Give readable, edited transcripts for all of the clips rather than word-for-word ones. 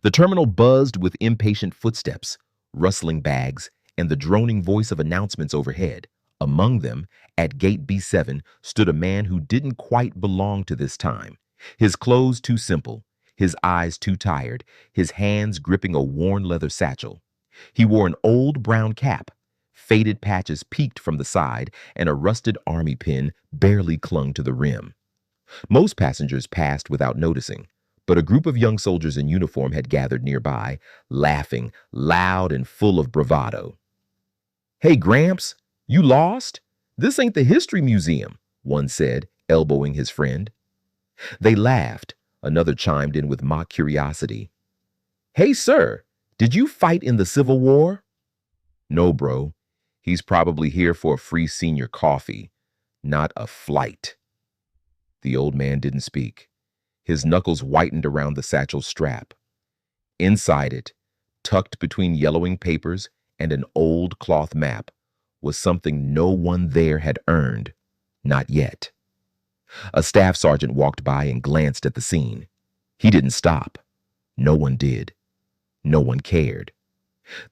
The terminal buzzed with impatient footsteps, rustling bags, and the droning voice of announcements overhead. Among them, at gate B7, stood a man who didn't quite belong to this time. His clothes too simple, his eyes too tired, his hands gripping a worn leather satchel. He wore an old brown cap. Faded patches peeked from the side, and a rusted army pin barely clung to the rim. Most passengers passed without noticing, but a group of young soldiers in uniform had gathered nearby, laughing, loud and full of bravado. "Hey, Gramps, you lost? This ain't the History Museum," one said, elbowing his friend. They laughed. Another chimed in with mock curiosity. "Hey, sir, did you fight in the Civil War?" "No, bro. He's probably here for a free senior coffee, not a flight." The old man didn't speak. His knuckles whitened around the satchel's strap. Inside it, tucked between yellowing papers and an old cloth map, was something no one there had earned, not yet. A staff sergeant walked by and glanced at the scene. He didn't stop. No one did. No one cared.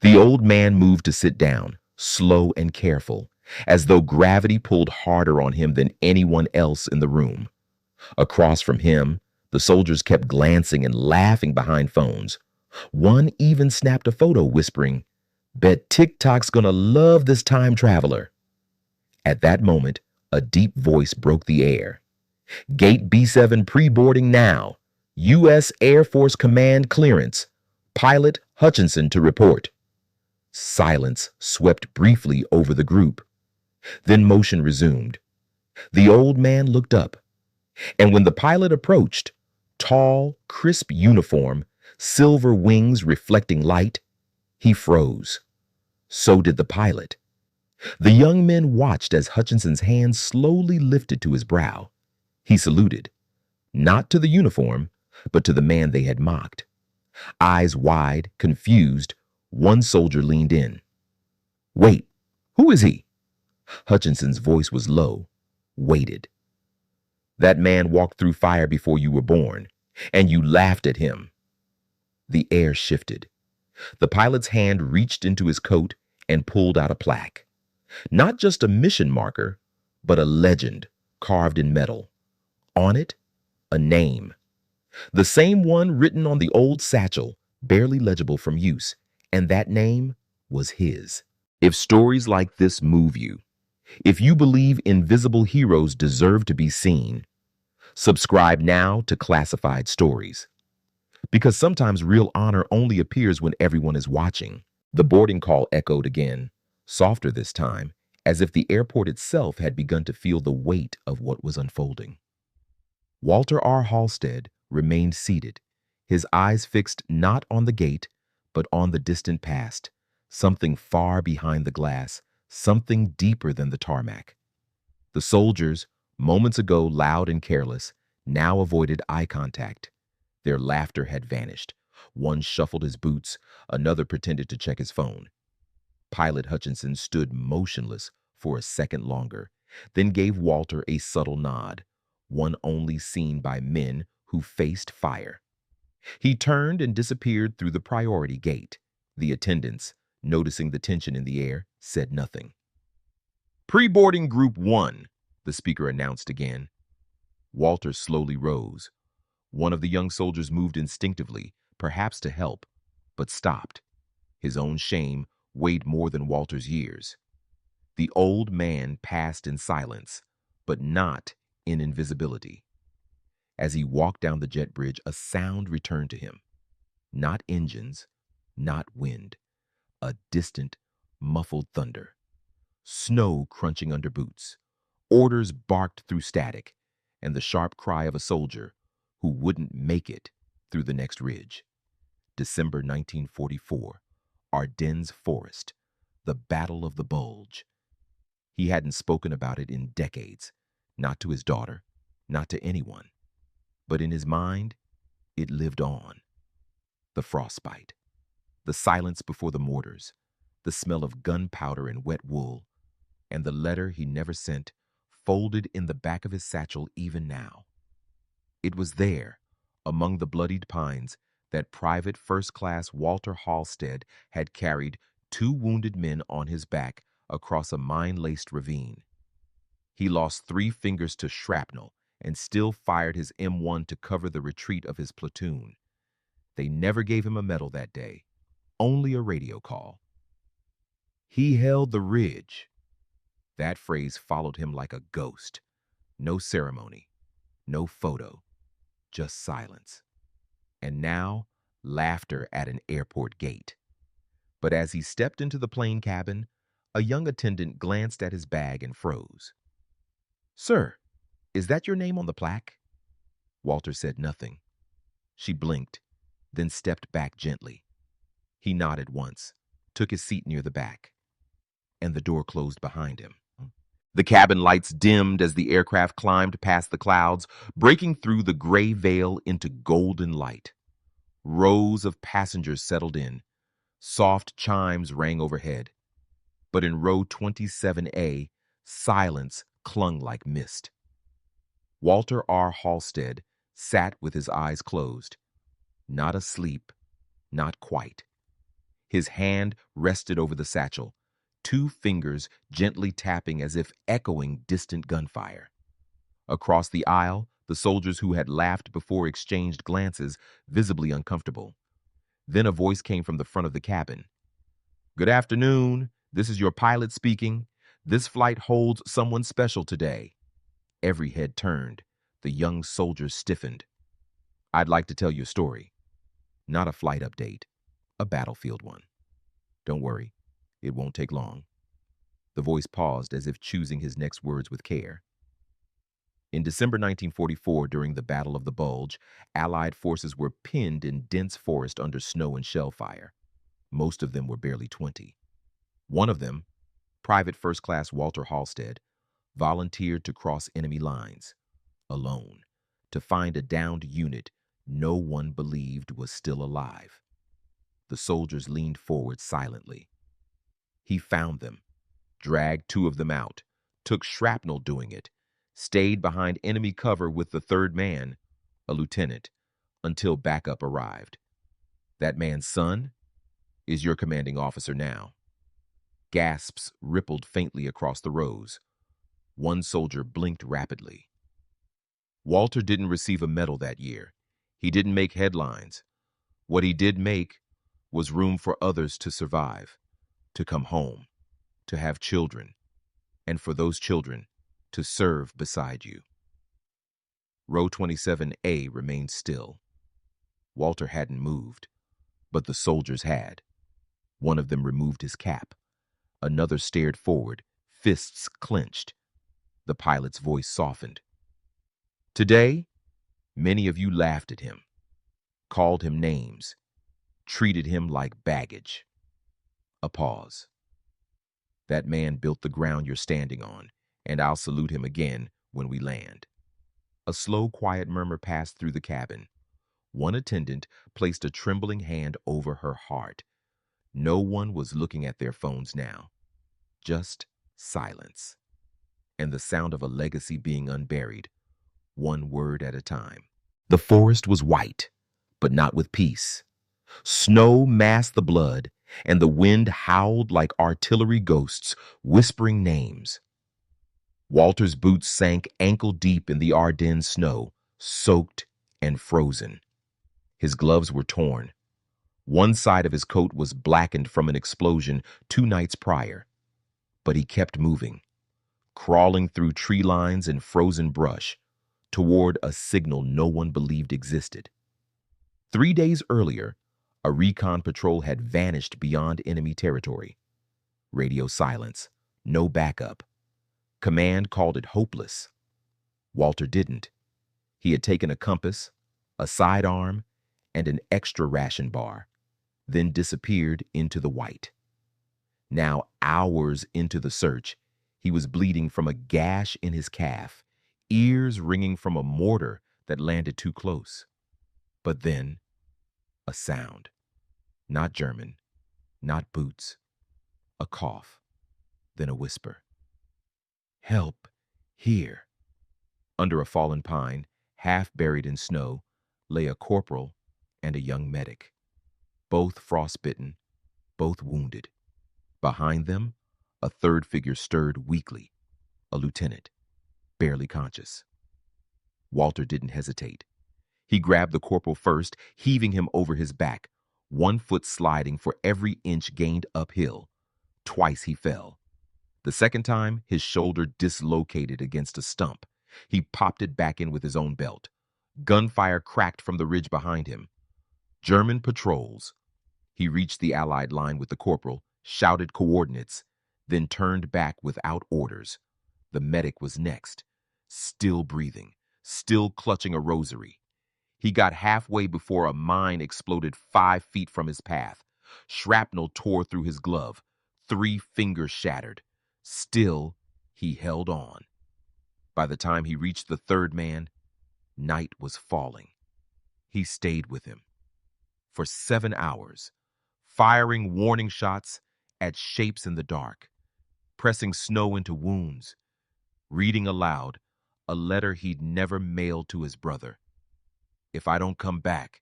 The old man moved to sit down, slow and careful, as though gravity pulled harder on him than anyone else in the room. Across from him, the soldiers kept glancing and laughing behind phones. One even snapped a photo, whispering, "Bet TikTok's gonna love this time traveler." At that moment, a deep voice broke the air. "Gate B7 pre-boarding now. U.S. Air Force Command clearance. Pilot Hutchinson to report." Silence swept briefly over the group. Then motion resumed. The old man looked up, and when the pilot approached, tall, crisp uniform, silver wings reflecting light, he froze. So did the pilot. The young men watched as Hutchinson's hand slowly lifted to his brow. He saluted, not to the uniform, but to the man they had mocked. Eyes wide, confused, one soldier leaned in. "Wait, who is he?" Hutchinson's voice was low, weighted. "That man walked through fire before you were born, and you laughed at him." The air shifted. The pilot's hand reached into his coat and pulled out a plaque. Not just a mission marker, but a legend carved in metal. On it, a name. The same one written on the old satchel, barely legible from use, and that name was his. If stories like this move you, if you believe invisible heroes deserve to be seen, subscribe now to Classified Stories. Because sometimes real honor only appears when everyone is watching. The boarding call echoed again, softer this time, as if the airport itself had begun to feel the weight of what was unfolding. Walter R. Halstead remained seated, his eyes fixed not on the gate, but on the distant past, something far behind the glass, something deeper than the tarmac. The soldiers, moments ago loud and careless, now avoided eye contact. Their laughter had vanished. One shuffled his boots, another pretended to check his phone. Pilot Hutchinson stood motionless for a second longer, then gave Walter a subtle nod, one only seen by men who faced fire. He turned and disappeared through the priority gate. The attendants, noticing the tension in the air, said nothing. "Pre-boarding Group 1, the speaker announced again. Walter slowly rose. One of the young soldiers moved instinctively, perhaps to help, but stopped. His own shame weighed more than Walter's years. The old man passed in silence, but not in invisibility. As he walked down the jet bridge, a sound returned to him. Not engines, not wind, a distant, muffled thunder. Snow crunching under boots. Orders barked through static, and the sharp cry of a soldier who wouldn't make it through the next ridge. December 1944, Ardennes Forest, the Battle of the Bulge. He hadn't spoken about it in decades, not to his daughter, not to anyone. But in his mind, it lived on. The frostbite, the silence before the mortars, the smell of gunpowder and wet wool, and the letter he never sent, folded in the back of his satchel even now. It was there, among the bloodied pines, that Private First Class Walter Halstead had carried 2 wounded men on his back across a mine-laced ravine. He lost 3 fingers to shrapnel and still fired his M1 to cover the retreat of his platoon. They never gave him a medal that day, only a radio call. He held the ridge. That phrase followed him like a ghost. No ceremony, no photo, just silence. And now, laughter at an airport gate. But as he stepped into the plane cabin, a young attendant glanced at his bag and froze. "Sir, is that your name on the plaque?" Walter said nothing. She blinked, then stepped back gently. He nodded once, took his seat near the back, and the door closed behind him. The cabin lights dimmed as the aircraft climbed past the clouds, breaking through the gray veil into golden light. Rows of passengers settled in. Soft chimes rang overhead. But in row 27A, silence clung like mist. Walter R. Halstead sat with his eyes closed. Not asleep, not quite. His hand rested over the satchel, 2 fingers gently tapping as if echoing distant gunfire. Across the aisle, the soldiers who had laughed before exchanged glances, visibly uncomfortable. Then a voice came from the front of the cabin. "Good afternoon. This is your pilot speaking. This flight holds someone special today." Every head turned. The young soldiers stiffened. "I'd like to tell you a story. Not a flight update, a battlefield one. Don't worry, it won't take long." The voice paused as if choosing his next words with care. In December 1944, during the Battle of the Bulge, Allied forces were pinned in dense forest under snow and shell fire. Most of them were barely 20. One of them, Private First Class Walter Halstead, volunteered to cross enemy lines, alone, to find a downed unit no one believed was still alive. The soldiers leaned forward silently. He found them, dragged 2 of them out, took shrapnel doing it, stayed behind enemy cover with the third man, a lieutenant, until backup arrived. That man's son is your commanding officer now. Gasps rippled faintly across the rows. One soldier blinked rapidly. Walter didn't receive a medal that year. He didn't make headlines. What he did make was room for others to survive, to come home, to have children, and for those children to serve beside you. Row 27A remained still. Walter hadn't moved, but the soldiers had. One of them removed his cap. Another stared forward, fists clenched. The pilot's voice softened. "Today, many of you laughed at him, called him names, treated him like baggage." A pause. "That man built the ground you're standing on, and I'll salute him again when we land." A slow, quiet murmur passed through the cabin. One attendant placed a trembling hand over her heart. No one was looking at their phones now. Just silence. And the sound of a legacy being unburied, one word at a time. The forest was white, but not with peace. Snow masked the blood, and the wind howled like artillery ghosts, whispering names. Walter's boots sank ankle-deep in the Ardennes snow, soaked and frozen. His gloves were torn. One side of his coat was blackened from an explosion 2 nights prior. But he kept moving, crawling through tree lines and frozen brush, toward a signal no one believed existed. 3 days earlier, a recon patrol had vanished beyond enemy territory. Radio silence, no backup. Command called it hopeless. Walter didn't. He had taken a compass, a sidearm, and an extra ration bar, then disappeared into the white. Now, hours into the search, he was bleeding from a gash in his calf, ears ringing from a mortar that landed too close. But then, a sound. Not German, not boots. A cough, then a whisper. "Help, here." Under a fallen pine, half buried in snow, lay a corporal and a young medic, both frostbitten, both wounded. Behind them, a third figure stirred weakly, a lieutenant, barely conscious. Walter didn't hesitate. He grabbed the corporal first, heaving him over his back, 1 foot sliding for every inch gained uphill. Twice he fell. The second time, his shoulder dislocated against a stump. He popped it back in with his own belt. Gunfire cracked from the ridge behind him. German patrols. He reached the Allied line with the corporal, shouted coordinates, then turned back without orders. The medic was next, still breathing, still clutching a rosary. He got halfway before a mine exploded 5 feet from his path. Shrapnel tore through his glove. 3 fingers shattered. Still, he held on. By the time he reached the third man, night was falling. He stayed with him for 7 hours, firing warning shots at shapes in the dark, pressing snow into wounds, reading aloud a letter he'd never mailed to his brother. If I don't come back,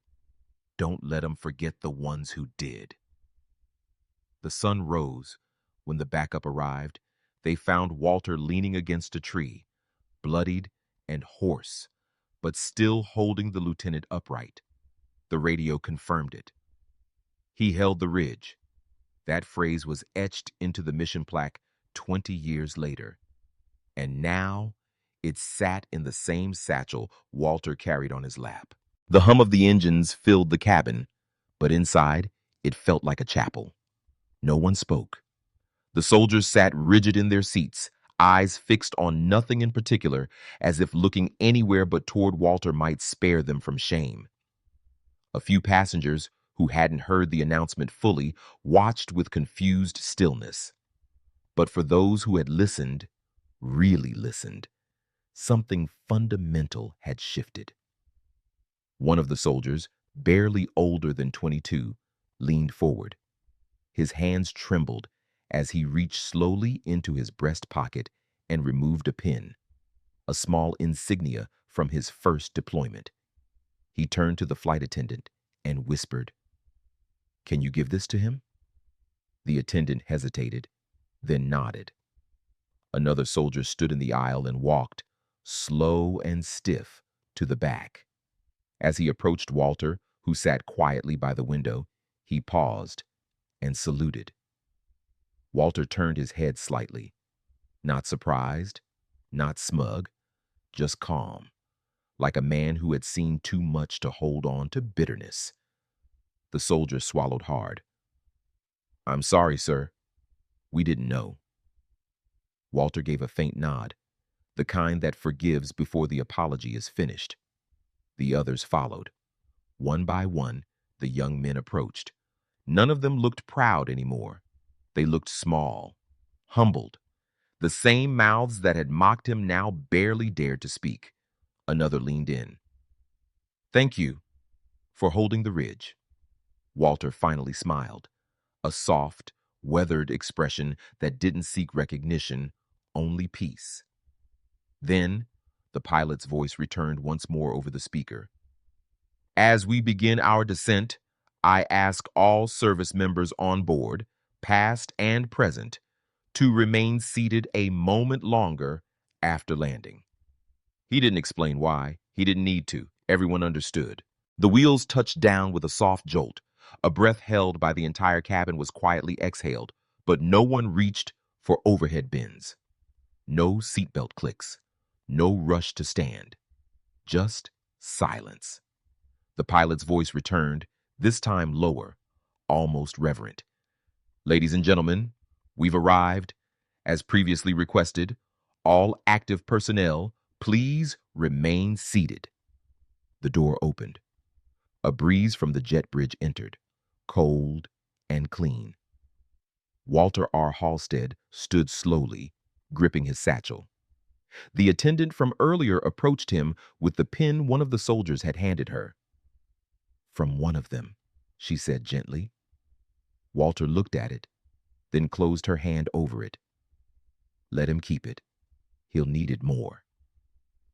don't let 'em forget the ones who did. The sun rose. When the backup arrived, they found Walter leaning against a tree, bloodied and hoarse, but still holding the lieutenant upright. The radio confirmed it. He held the ridge. That phrase was etched into the mission plaque 20 years later. And now it sat in the same satchel Walter carried on his lap. The hum of the engines filled the cabin, but inside it felt like a chapel. No one spoke. The soldiers sat rigid in their seats, eyes fixed on nothing in particular, as if looking anywhere but toward Walter might spare them from shame. A few passengers, who hadn't heard the announcement fully, watched with confused stillness. But for those who had listened, really listened, something fundamental had shifted. One of the soldiers, barely older than 22, leaned forward. His hands trembled as he reached slowly into his breast pocket and removed a pin, a small insignia from his first deployment. He turned to the flight attendant and whispered, "Can you give this to him?" The attendant hesitated, then nodded. Another soldier stood in the aisle and walked, slow and stiff, to the back. As he approached Walter, who sat quietly by the window, he paused and saluted. Walter turned his head slightly, not surprised, not smug, just calm, like a man who had seen too much to hold on to bitterness. The soldier swallowed hard. "I'm sorry, sir. We didn't know." Walter gave a faint nod, the kind that forgives before the apology is finished. The others followed. One by one, the young men approached. None of them looked proud anymore. They looked small, humbled. The same mouths that had mocked him now barely dared to speak. Another leaned in. "Thank you for holding the ridge." Walter finally smiled, a soft, weathered expression that didn't seek recognition, only peace. Then, the pilot's voice returned once more over the speaker. "As we begin our descent, I ask all service members on board, past and present, to remain seated a moment longer after landing." He didn't explain why. He didn't need to. Everyone understood. The wheels touched down with a soft jolt. A breath held by the entire cabin was quietly exhaled, but no one reached for overhead bins. No seatbelt clicks. No rush to stand. Just silence. The pilot's voice returned, this time lower, almost reverent. "Ladies and gentlemen, we've arrived. As previously requested, all active personnel, please remain seated." The door opened. A breeze from the jet bridge entered, cold and clean. Walter R. Halstead stood slowly, gripping his satchel. The attendant from earlier approached him with the pin one of the soldiers had handed her. "From one of them," she said gently. Walter looked at it, then closed her hand over it. "Let him keep it. He'll need it more."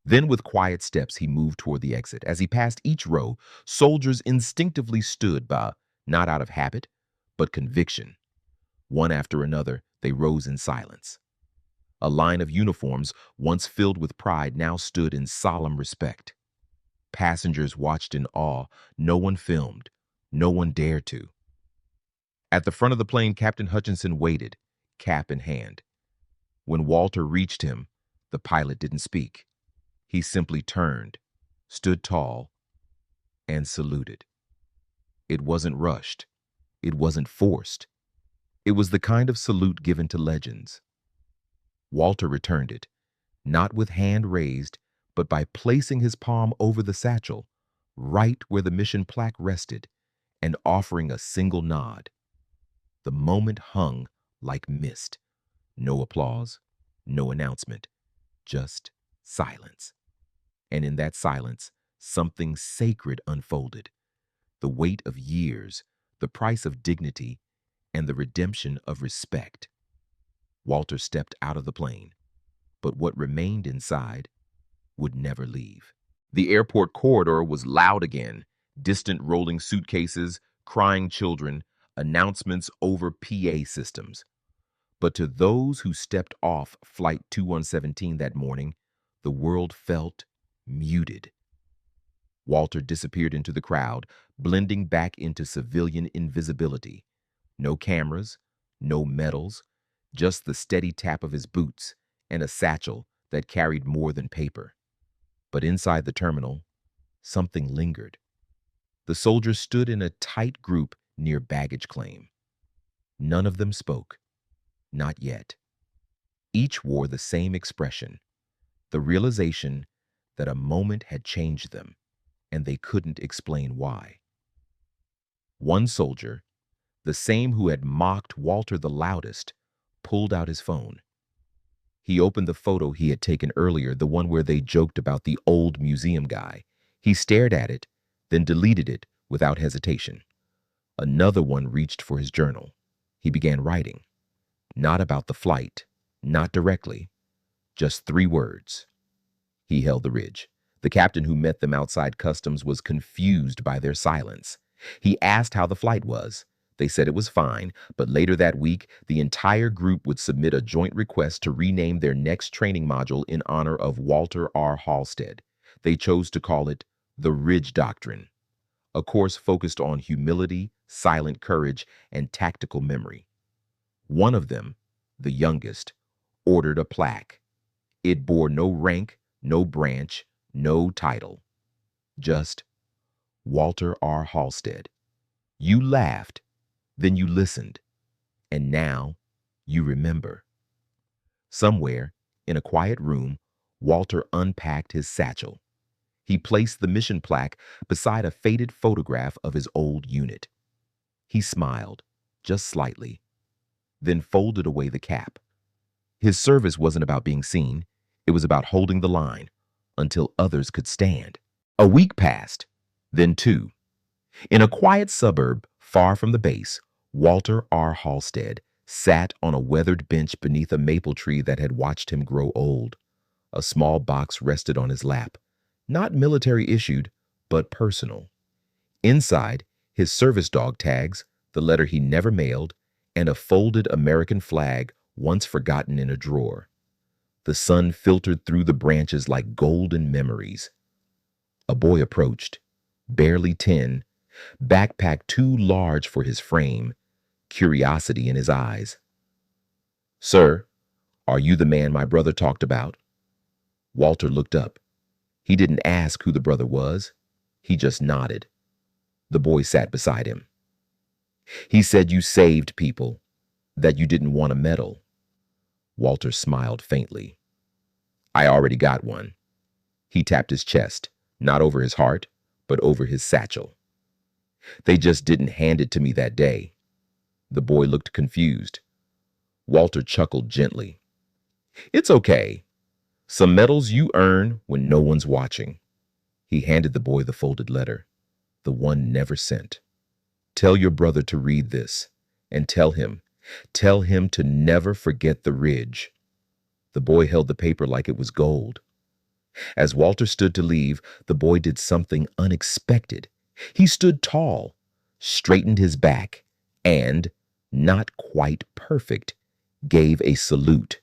Then with quiet steps, he moved toward the exit. As he passed each row, soldiers instinctively stood by, not out of habit, but conviction. One after another, they rose in silence. A line of uniforms, once filled with pride, now stood in solemn respect. Passengers watched in awe. No one filmed. No one dared to. At the front of the plane, Captain Hutchinson waited, cap in hand. When Walter reached him, the pilot didn't speak. He simply turned, stood tall, and saluted. It wasn't rushed. It wasn't forced. It was the kind of salute given to legends. Walter returned it, not with hand raised, but by placing his palm over the satchel, right where the mission plaque rested, and offering a single nod. The moment hung like mist. No applause, no announcement, just silence. And in that silence, something sacred unfolded. The weight of years, the price of dignity, and the redemption of respect. Walter stepped out of the plane, but what remained inside would never leave. The airport corridor was loud again, distant rolling suitcases, crying children, announcements over PA systems. But to those who stepped off Flight 2117 that morning, the world felt muted. Walter disappeared into the crowd, blending back into civilian invisibility. No cameras, no medals, just the steady tap of his boots and a satchel that carried more than paper. But inside the terminal, something lingered. The soldiers stood in a tight group near baggage claim. None of them spoke. Not yet. Each wore the same expression, the realization that a moment had changed them, and they couldn't explain why. One soldier, the same who had mocked Walter the loudest, pulled out his phone. He opened the photo he had taken earlier, the one where they joked about the old museum guy. He stared at it, then deleted it without hesitation. Another one reached for his journal. He began writing. Not about the flight, not directly, just 3 words. He held the ridge. The captain who met them outside customs was confused by their silence. He asked how the flight was. They said it was fine, but later that week, the entire group would submit a joint request to rename their next training module in honor of Walter R. Halstead. They chose to call it the Ridge Doctrine, a course focused on humility, silent courage, and tactical memory. One of them, the youngest, ordered a plaque. It bore no rank, no branch, no title. Just Walter R. Halstead. You laughed, then you listened, and now you remember. Somewhere, in a quiet room, Walter unpacked his satchel. He placed the mission plaque beside a faded photograph of his old unit. He smiled, just slightly, then folded away the cap. His service wasn't about being seen. It was about holding the line until others could stand. A week passed, then 2. In a quiet suburb far from the base, Walter R. Halstead sat on a weathered bench beneath a maple tree that had watched him grow old. A small box rested on his lap, not military issued, but personal. Inside, his service dog tags, the letter he never mailed, and a folded American flag once forgotten in a drawer. The sun filtered through the branches like golden memories. A boy approached, barely 10, backpack too large for his frame, curiosity in his eyes. "Sir, are you the man my brother talked about?" Walter looked up. He didn't ask who the brother was. He just nodded. The boy sat beside him. "He said you saved people, that you didn't want a medal." Walter smiled faintly. "I already got one." He tapped his chest, not over his heart, but over his satchel. "They just didn't hand it to me that day." The boy looked confused. Walter chuckled gently. "It's okay. Some medals you earn when no one's watching." He handed the boy the folded letter, the one never sent. "Tell your brother to read this, and tell him to never forget the ridge." The boy held the paper like it was gold. As Walter stood to leave, the boy did something unexpected. He stood tall, straightened his back, and, not quite perfect, gave a salute.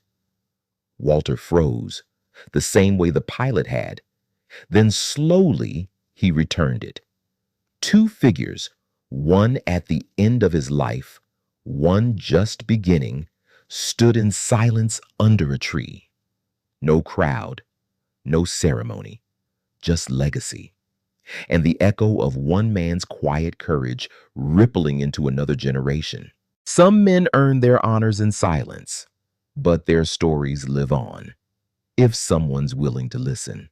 Walter froze, the same way the pilot had. Then slowly he returned it. Two figures, one at the end of his life, one just beginning, stood in silence under a tree. No crowd, no ceremony, just legacy. And the echo of one man's quiet courage rippling into another generation. Some men earn their honors in silence, but their stories live on, if someone's willing to listen.